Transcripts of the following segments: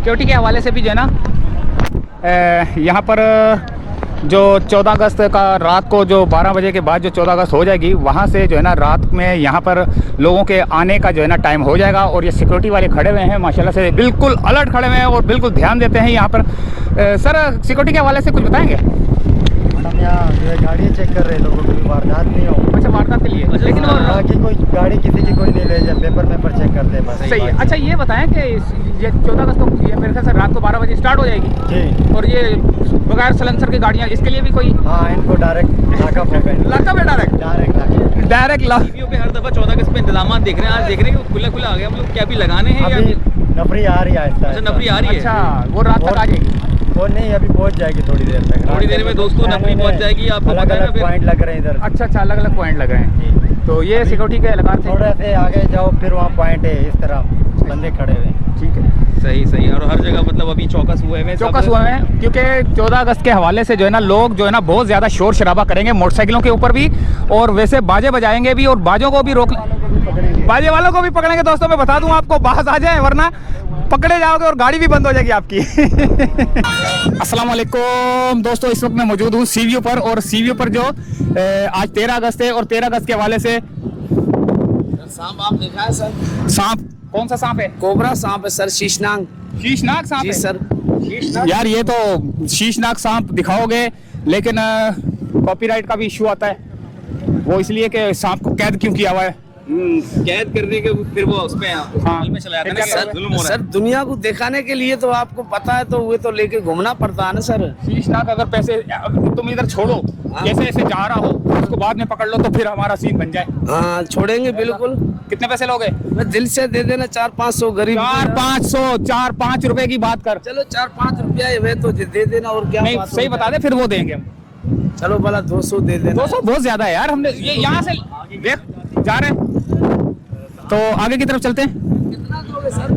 Security के हवाले से भी जो है ना यहाँ पर जो 14 अगस्त का रात को जो 12 बजे के बाद जो 14 अगस्त हो जाएगी, वहाँ से जो है ना रात में यहाँ पर लोगों के आने का जो है ना टाइम हो जाएगा। और ये सिक्योरिटी वाले खड़े हुए हैं माशाल्लाह से, बिल्कुल अलर्ट खड़े हुए हैं और बिल्कुल ध्यान देते हैं यहाँ पर। सर सिक्योरिटी के हवाले से कुछ बताएंगे? हम यहाँ जो है गाड़ी चेक कर रहे हैं, लोगों की वारदात नहीं हो। अच्छा, वारदात के लिए, लेकिन वो बाकी कोई गाड़ी किसी की कोई नहीं ले जाए, पेपर चेक करते हैं बस। सही है। अच्छा ये बताएं कि ये 14 अगस्त को ये मेरे ख्याल से रात को 12 बजे स्टार्ट हो जाएगी जी, और ये बगैर सलेंसर की गाड़ियाँ, इसके लिए भी कोई? हाँ, इनको डायरेक्ट लाकअप हो गए। लाकअप है? डायरेक्ट पे हर दफा 14 अगस्त पे इंतजाम देख रहे हैं। आज देख रहे हैं कि खुला आ गया, हम लोग क्या भी लगाने हैं? अभी नफरी आ रही है। अच्छा, नफरी आ रही है। अच्छा, वो रात तक आ जाएगी? वो नहीं, अभी पहुंच जाएगी थोड़ी देर तक। थोड़ी देर में दोस्तों नफरी पहुंच जाएगी। आपको अलग अलग पॉइंट लग रहे हैं इधर। अच्छा, अलग अलग पॉइंट लग रहे हैं। तो ये सिक्योरिटी के लगातार थोड़ा से आगे जाओ, फिर वहाँ पॉइंट है, इस तरह बंदे खड़े हुए हैं। ठीक है, सही। और हर जगह मतलब अभी चौकस हुए हैं क्योंकि 14 अगस्त के हवाले से जो है ना लोग जो है ना बहुत ज़्यादा शोर शराबा करेंगे मोटरसाइकिलों के ऊपर भी, और वैसे बाजे बजाएंगे भी, और बाजों को भी बाजे वालों को भी पकड़ेंगे। दोस्तों मैं बता दूं आपको, बाज आ जाए वरना पकड़े जाओगे और गाड़ी भी बंद हो जाएगी आपकी। अस्सलाम वालेकुम दोस्तों, इस वक्त मैं मौजूद हूँ सी व्यू पर, और सी व्यू पर जो आज 13 अगस्त है, और 13 अगस्त के हवाले से सांप आप देखा है सर? सांप? कौन सा सांप है? कोबरा सांप है सर, शीशनाग सांप जी है सर। यार ये तो शीशनाग सांप दिखाओगे, लेकिन कॉपीराइट का भी इशू आता है, वो इसलिए कि सांप को कैद क्यों किया हुआ है? कैद करने के फिर वो उस पे में चला जाता है ना, जुल्म हो रहा है। सर दुनिया को दिखाने के लिए तो आपको पता है, तो वो तो लेके घूमना पड़ता है ना सर। शीशनाग अगर पैसे तुम इधर छोड़ो, जैसे ऐसे जा रहा हो, उसको बाद में पकड़ लो तो फिर हमारा सीन बन जाए। हाँ छोड़ेंगे बिल्कुल। कितने पैसे लोगे? मैं दिल से दे देना 400-500 गरीब। 4-5 रुपए की बात कर। चलो 4-5 रुपया वे तो दे देना, और क्या? नहीं सही बता दे, फिर वो देंगे हम। चलो भला 200 दे देना। 200 बहुत ज्यादा है यार, हमने ये यहाँ से देख जा रहे हैं, तो आगे की तरफ चलते हैं। कितना दोगे सर?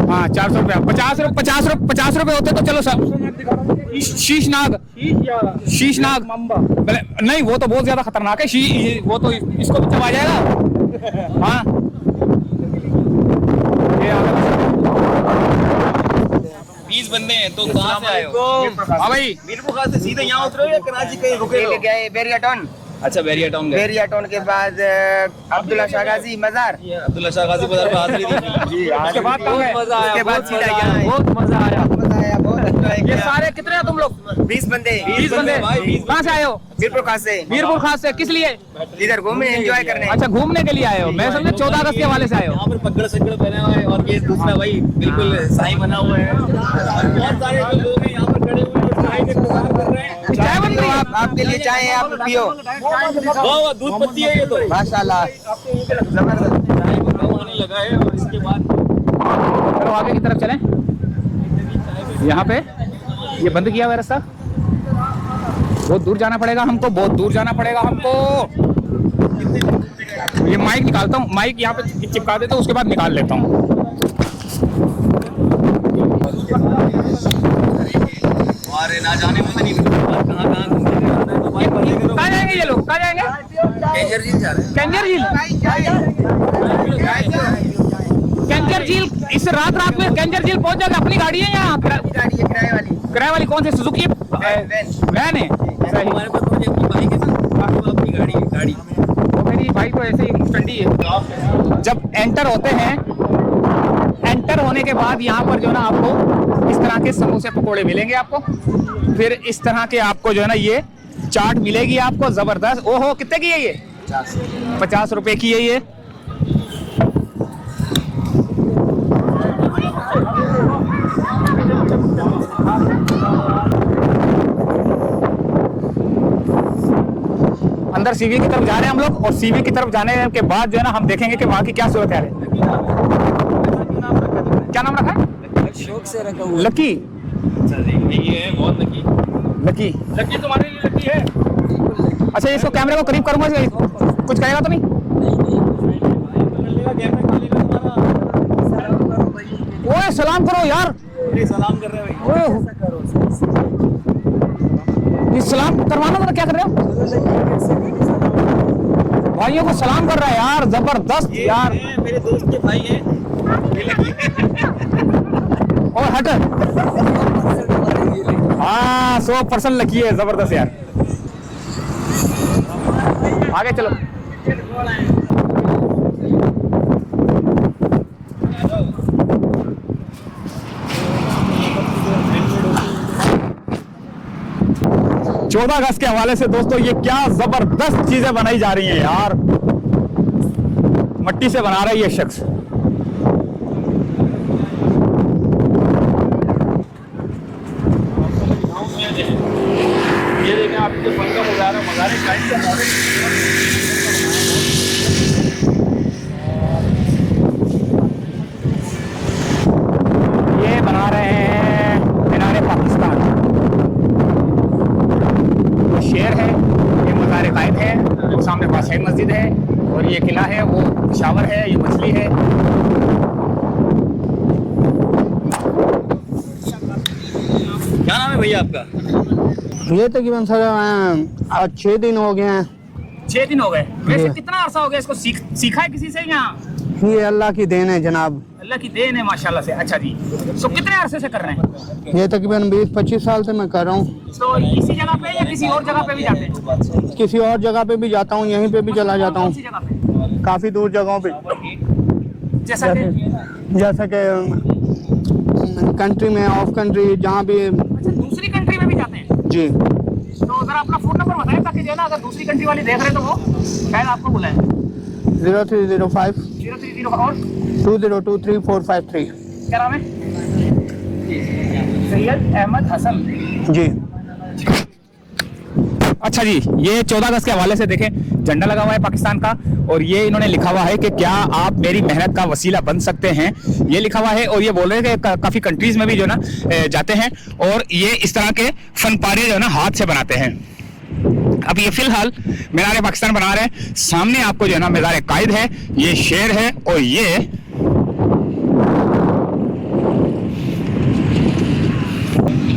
हाँ 400 रुपया, 50 रुपए होते तो चलो सर। शीशनाग नहीं, वो तो बहुत ज्यादा खतरनाक है। वो तो इसको भी चबा जाएगा। हाँ ये 20 बंदे हैं। तो कहाँ से आए हो? हाँ भाई, मीरपुर खास से सीधे यहाँ उतरे हो या कराची कहीं रुके हो? बेरिया टाउन। अच्छा, बैरिया टाउन गए। बेरिया टाउन के बाद अब्दुल्ला शाह गाजी मज़ार। अब्दुल्ला शाह गाजी बाजार पे हाजिरी दी जी। उसके बाद कहाँ गए? उसके बाद सीधा यहाँ बहुत मजा आया। बहुत अच्छा है। ये सारे कितने हो तुम लोग? 20 बंदे। 20 बंदे। कहाँ से आए हो? मीरपुर खास से। मीरपुर खास से। किस लिए? इधर घूमने एंजॉय करने। अच्छा, घूमने के लिए आए हो। मैं समझा 14 अगस्त के हवाले से आए हो। यहाँ पर पगड़ सकड़ पहना हुआ है, और ये दूसरा भाई बिल्कुल साई बना हुआ है। बहुत सारे जो लोग हैं यहाँ पर खड़े हुए हैं, चाय का इंतजार कर रहे हैं। चाय बन रही है? आपके लिए चाय है, आप पियो। वाह, दूध पत्ती है ये तो माशाल्लाह जबरदस्त। चाय को कम आने लगा है। और इसके बाद चलो आगे की तरफ चलें। यहाँ पे ये बंद किया हुआ है रास्ता, बहुत दूर जाना पड़ेगा हमको, ये माइक निकालता हूँ, माइक यहाँ पे चिपका देता हूँ, उसके बाद निकाल लेता हूँ। अरे ना जाने में नहीं कहाँ कहाँ जाएंगे ये लोग? कहाँ जाएंगे? कैंजर झील जा रहे हैं। कैंजर झील इस रात में कैंजर झील पहुंच जाएगा। अपनी गाड़ी है यहाँ? गाड़ी है किराए वाली कौन सी? सुजुकी वैन है। सही। हमारे पास थोड़ी अपनी बाइक है सर, अपनी गाड़ी वो मेरी बाइक तो ऐसे ही स्टडी है। जब एंटर होते हैं, एंटर होने के बाद यहाँ पर जो है ना आपको इस तरह के समोसे पकोड़े मिलेंगे आपको, फिर इस तरह के आपको जो है ना ये चाट मिलेगी आपको जबरदस्त। ओहो, कितने की है ये? 50 रुपए की है ये। अंदर सीवी की तरफ जा रहे हैं हम लोग, और सीवी की तरफ जाने के बाद जो है ना हम देखेंगे कि वहाँ की क्या सूरत है। क्या नाम रखा है? शौक से रखा हुआ। लकी। ये है बहुत लकी तुम्हारे लिए लकी है। अच्छा, इसको कैमरे को करीब करूंगा, कुछ कहेगा तो नहीं? ओए सलाम करो यार। सलाम कर रहे हैं भाई। ये सलाम करवाना, मतलब क्या कर रहे हो? भाइयों को सलाम कर रहा है यार, जबरदस्त यार। मेरे दोस्त के भाई हैं। और हट, हाँ 100% लकी है, जबरदस्त यार। आगे चलो। चौदह अगस्त के हवाले से दोस्तों ये क्या जबरदस्त चीजें बनाई जा रही हैं यार, मट्टी से बना रहा है ये शख्स। ये देखें आपके फन का मज़ारे काइट का मॉडल। ये बना रहे हैं मीनारे पाकिस्तान। वो शेर है, ये मज़ार कायद है, वो सामने बादशाही मस्जिद है, और ये किला है, वो शावर है, ये मछली है। क्या नाम है भैया आपका? ये तकरीबन सर आज 6 दिन हो गए हैं। 6 दिन हो गए। वैसे जी। कितना अरसा हो गया इसको सीखा है किसी से यहाँ? ये अल्लाह की देन है जनाब। अल्लाह की देन है माशाल्लाह से। अच्छा जी, तो कितने अरसे से कर रहे हैं? ये तकरीबन 20-25 साल से मैं कर रहा हूँ। तो इसी जगह पे या किसी और जगह पे भी जाते हैं? किसी और जगह पे भी जाता हूँ, यहीं पे भी चला जाता कौन हूँ, सी जगह पे? काफ़ी दूर जगहों पे, जैसा कि जैसे कि कंट्री में, ऑफ कंट्री, जहाँ भी। अच्छा, दूसरी कंट्री में भी जाते हैं? जी। तो जरा अपना फोन नंबर बताएं, ताकि जो है ना अगर दूसरी कंट्री वाले देख रहे हैं तो वो शायद आपको बुलाएं। 0305 0305 और 20234553। क्या नाम है? सैयद अहमद हसन जी। अच्छा जी, ये 14 अगस्त के हवाले से देखें झंडा लगा हुआ है पाकिस्तान का, और ये इन्होंने लिखा हुआ है कि क्या आप मेरी मेहनत का वसीला बन सकते हैं, ये लिखा हुआ है। और ये बोल रहे हैं कि काफ़ी कंट्रीज में भी जो है ना जाते हैं, और ये इस तरह के फन पारे जो है ना हाथ से बनाते हैं। अब ये फिलहाल मीनार पाकिस्तान बना रहे हैं, सामने आपको जो है ना मज़ार कायद है, ये शेर है, और ये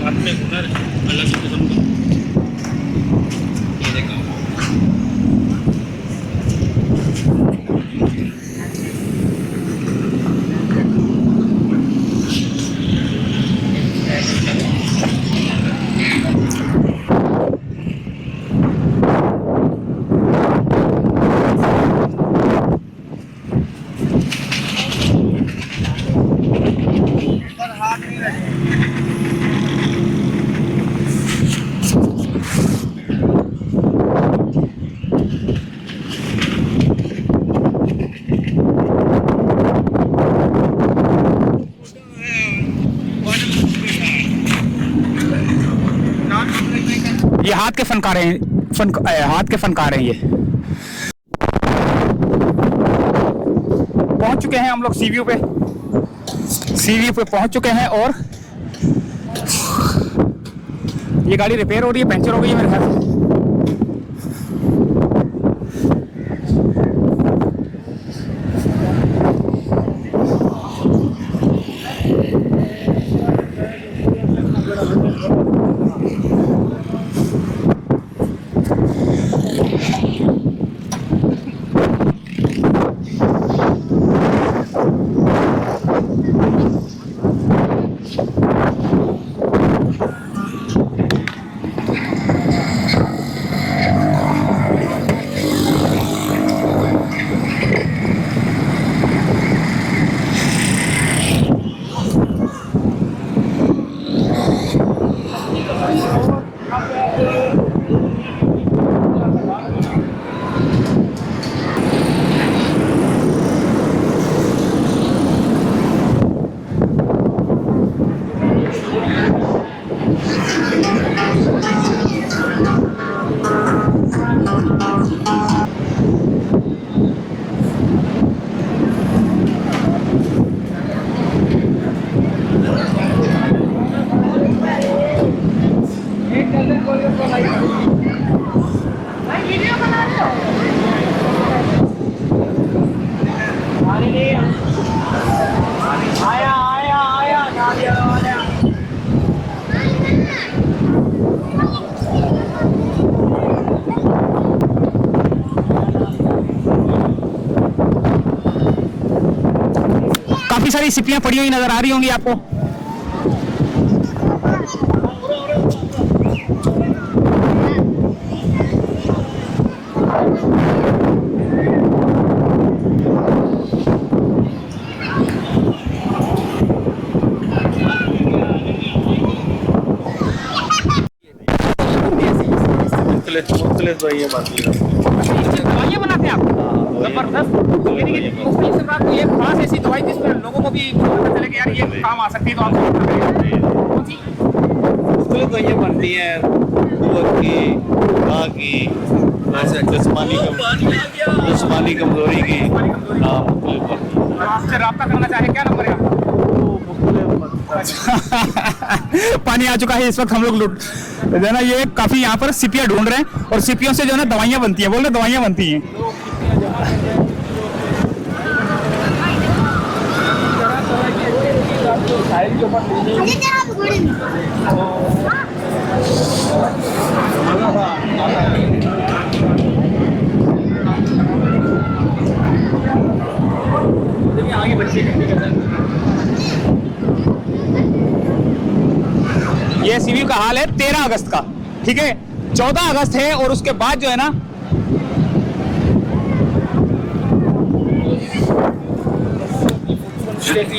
अपने हुनर अलग किस्म का। ये देखो ये हाथ के फनकार हैं, हाथ के फनकार हैं। ये पहुंच चुके हैं हम लोग सी व्यू पे पहुंच चुके हैं, और ये गाड़ी रिपेयर हो रही है, पंचर हो गई है मेरे ख्याल से। काफी सारी सिपियां पड़ी हुई नजर आ रही होंगी आपको। दवाइयाँ बनाते हैं आप? जबरदस्त। यानी कि मुख्तलिफ से बात ये खास ऐसी दवाई जिस पर लोगों को भी पता चले कि यार ये काम आ सकती है, तो आप कौन सी? मुख्तलिफ दवाइयाँ बनती हैं, दूध की, घाह की, जिस्मानी कमजोरी की। हाँ, मुख्तलिफ बनती हैं। तो आपसे रब्ता करना चाहे क्या नंबर है आपका? पानी आ चुका है इस वक्त, हम लोग लूट जो है ना ये काफी यहाँ पर सिपियाँ ढूंढ रहे हैं, और सिपियों से जो है ना दवाइयाँ बनती हैं, बोल रहे दवाइयाँ बनती हैं। ये सीवी का हाल है 13 अगस्त का, ठीक है। 14 अगस्त है और उसके बाद जो है ना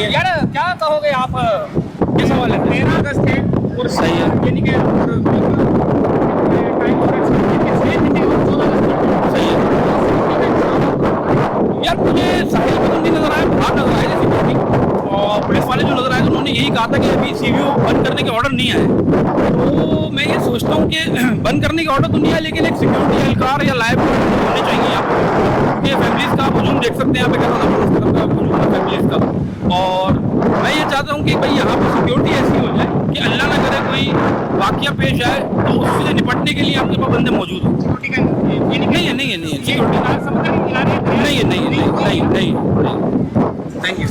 यार क्या कहोगे आप, ये सवाल है। 13 अगस्त है और सही है, यानी कि सही है यार। मुझे साहिल पसंद नहीं नजर आया, बाहर नजर आया सिक्योरिटी, और पुलिस वाले जो नजर आए उन्होंने यही कहा था कि अभी सीवीओ बंद करने के ऑर्डर नहीं आए। तो मैं ये सोचता हूँ कि बंद करने के ऑर्डर तो नहीं आए, लेकिन एक सिक्योरिटी एहलकार या लाइव होने चाहिए यहाँ पर। ये फैमिलीज का हजूम देख सकते हैं, यहाँ पे कैसा हजूम है फैमिलीज का। और मैं ये चाहता हूँ कि भाई यहाँ पर सिक्योरिटी ऐसी हो जाए कि अल्लाह ना करे कोई वाकया पेश आए तो उससे निपटने के लिए आपके पास बंदे मौजूद हों। नहीं है सिक्योरिटी नहीं। Thank you.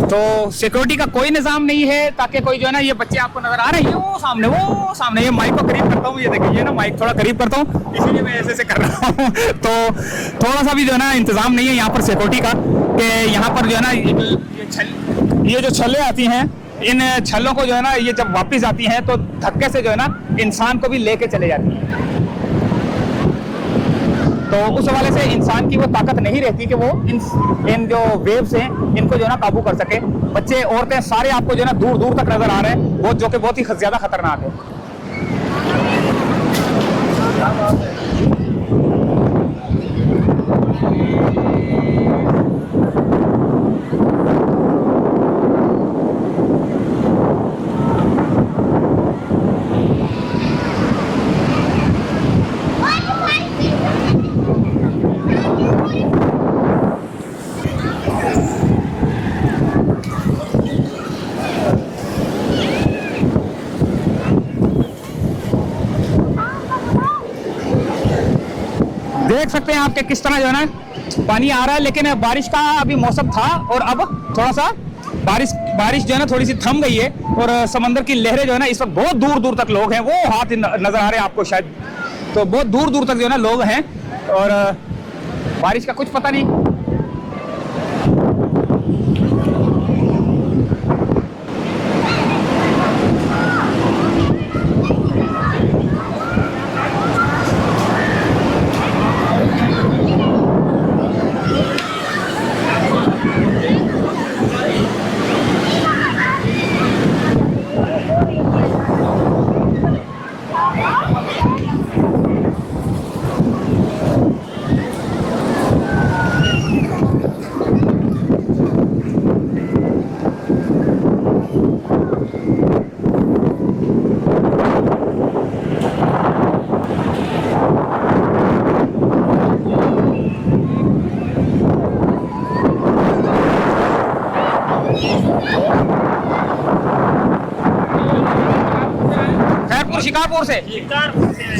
तो सिक्योरिटी का कोई निजाम नहीं है ताकि कोई जो है ना, ये बच्चे आपको नजर आ रहे हैं वो सामने ये माइक को करीब करता हूँ, ये देखिए ये ना माइक थोड़ा करीब करता हूँ, इसीलिए मैं ऐसे कर रहा हूँ। तो थोड़ा सा भी जो है ना इंतजाम नहीं है यहाँ पर सिक्योरिटी का, कि यहाँ पर जो है ना ये जो छल्ले आती हैं, इन छल्लों को जो है ना ये जब वापस आती हैं तो धक्के से जो है ना इंसान को भी लेके चले जाती हैं। तो उस हवाले से इंसान की वो ताकत नहीं रहती कि वो इन जो वेव्स हैं इनको जो है ना काबू कर सके। बच्चे, औरतें, सारे आपको जो है ना दूर दूर तक नजर आ रहे हैं, वो जो कि बहुत ही ज्यादा खतरनाक है। देख सकते हैं आपके किस तरह जो है ना पानी आ रहा है, लेकिन बारिश का अभी मौसम था और अब थोड़ा सा बारिश जो है ना थोड़ी सी थम गई है, और समंदर की लहरें जो है ना इस वक्त बहुत दूर दूर तक लोग हैं, वो हाथ नजर आ रहे हैं आपको शायद, तो बहुत दूर दूर तक जो है ना लोग हैं, और बारिश का कुछ पता नहीं।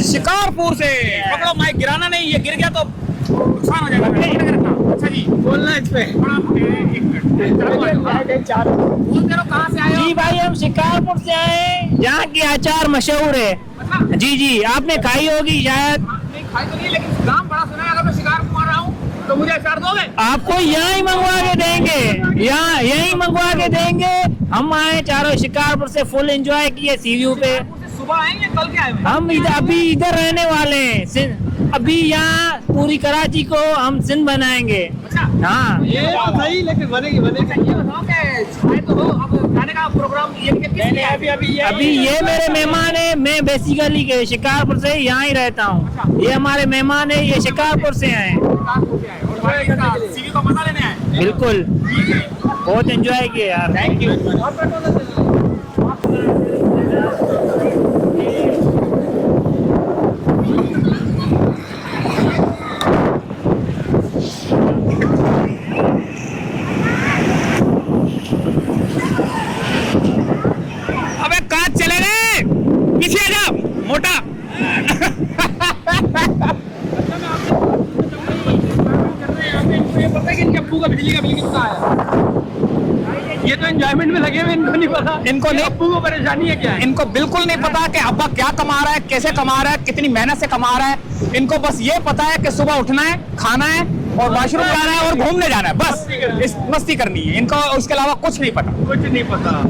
शिकारपुर से पकड़ो, माइक गिराना नहीं, ये गिर गया तो नुकसान हो जाएगा। अच्छा जी, बोलना इस पे। कहाँ से आए? जी भाई, हम शिकारपुर से आए, यहाँ की अचार मशहूर है। जी, आपने खाई होगी शायद। नहीं खाई तो नहीं, लेकिन नाम बड़ा सुना है। अगर मैं शिकारपुर आ रहा हूँ तो तो मुझे अचार दोगे? आपको यहाँ ही मंगवा के देंगे, यहाँ यही मंगवा के देंगे। हम आए चारों शिकारपुर से, फुल एंजॉय किए सी व्यू पे। सुबह आएंगे, कल के आए हुए? हम अभी इधर रहने वाले हैं। अभी यहाँ पूरी कराची को हम सिंध बनाएंगे। हाँ, ये तो सही, लेकिन बनेगी बनेगी। ये बताओ कि छाए तो हो, अब खाने का प्रोग्राम ये किस लिए है? अभी ये मेरे मेहमान है। मैं बेसिकली के शिकारपुर से यहाँ ही रहता हूँ। ये हमारे मेहमान है, ये शिकारपुर से आए हैं। सीवी को मजा लेने आए। बिल्कुल, बहुत एंजॉय किए यार। Thank you. अबे कहाँ चले गए? पीछे आ जाओ मोटा। ये पता है कि इनके अब्बू का बिजली का बिल कितना आया? ये तो एंजॉयमेंट में लगे हुए, इनको नहीं पता। इनको नहीं, अब्बू को परेशानी है क्या? इनको बिल्कुल नहीं पता कि अब्बा क्या कमा रहा है, कैसे कमा रहा है, कितनी मेहनत से कमा रहा है। इनको बस ये पता है कि सुबह उठना है, खाना है और वॉशरूम जाना है और घूमने जाना है, बस इस मस्ती करनी है इनको। उसके अलावा कुछ नहीं पता, कुछ नहीं पता।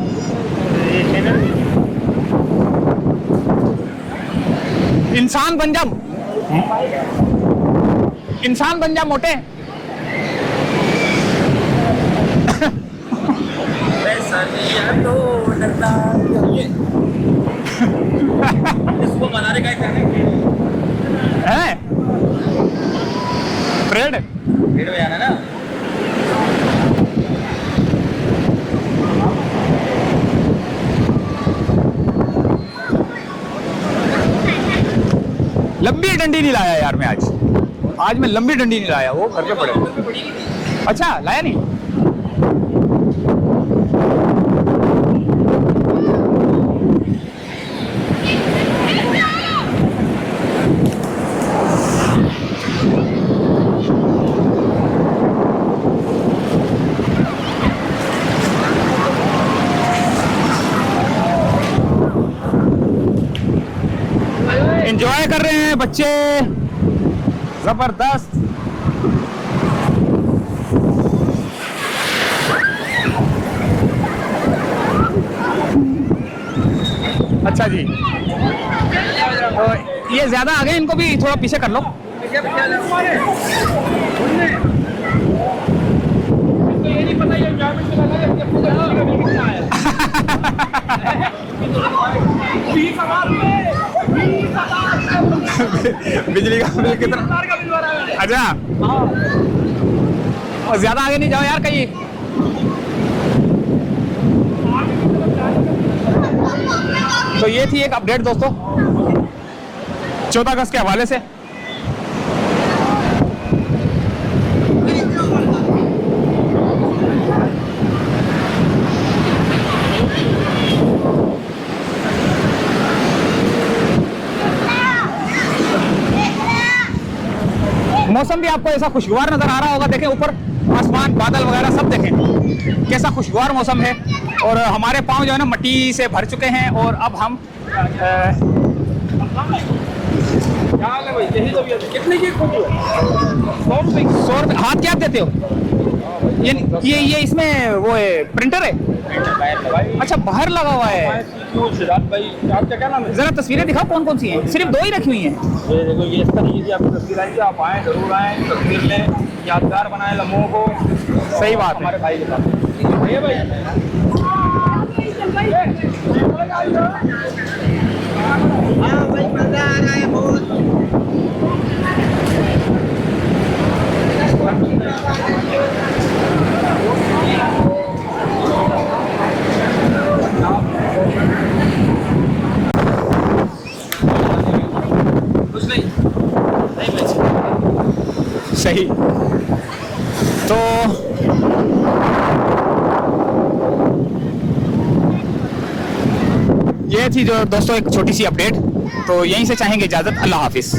इंसान बन जा, इंसान बन जा मोटे। इसको बनाने का है ब्रेड में जाना ना। लंबी डंडी नहीं लाया यार मैं आज मैं लंबी डंडी नहीं लाया, वो घर पे पड़े। अच्छा लाया नहीं? एंजॉय कर रहे हैं बच्चे, जबरदस्त। अच्छा जी, तो ये ज्यादा आ गए, इनको भी थोड़ा पीछे कर लो। ये नहीं पता, ये एंजॉयमेंट में लगा है बिजली का बिल कितना? अच्छा, और ज्यादा आगे नहीं जाओ यार कहीं। तो ये थी एक अपडेट दोस्तों 14 अगस्त के हवाले से। मौसम भी आपको ऐसा खुशगवार नजर आ रहा होगा। देखें ऊपर आसमान, बादल वगैरह सब देखें कैसा खुशगवार मौसम है। और हमारे पाँव जो है ना मट्टी से भर चुके हैं। और अब हम कितने की 100 रुपये हाथ क्या देते हो? ये इसमें वो है प्रिंटर है? अच्छा बाहर लगा हुआ है। आपका क्या नाम है? जरा तस्वीरें दिखाओ कौन कौन सी हैं? सिर्फ 2 ही रखी हुई हैं। ये देखो, ये इस तरीके की आपको तस्वीर आएगी, आप आएँ जरूर आएँ, तस्वीर लें, यादगार बनाएं लम्हों को। सही बात है। हमारे भाई के साथ ये भाई हाँ भाई मजा आ रहा है बहुत। सही। तो ये थी जो दोस्तों एक छोटी सी अपडेट। तो यहीं से चाहेंगे इजाजत। अल्लाह हाफिज।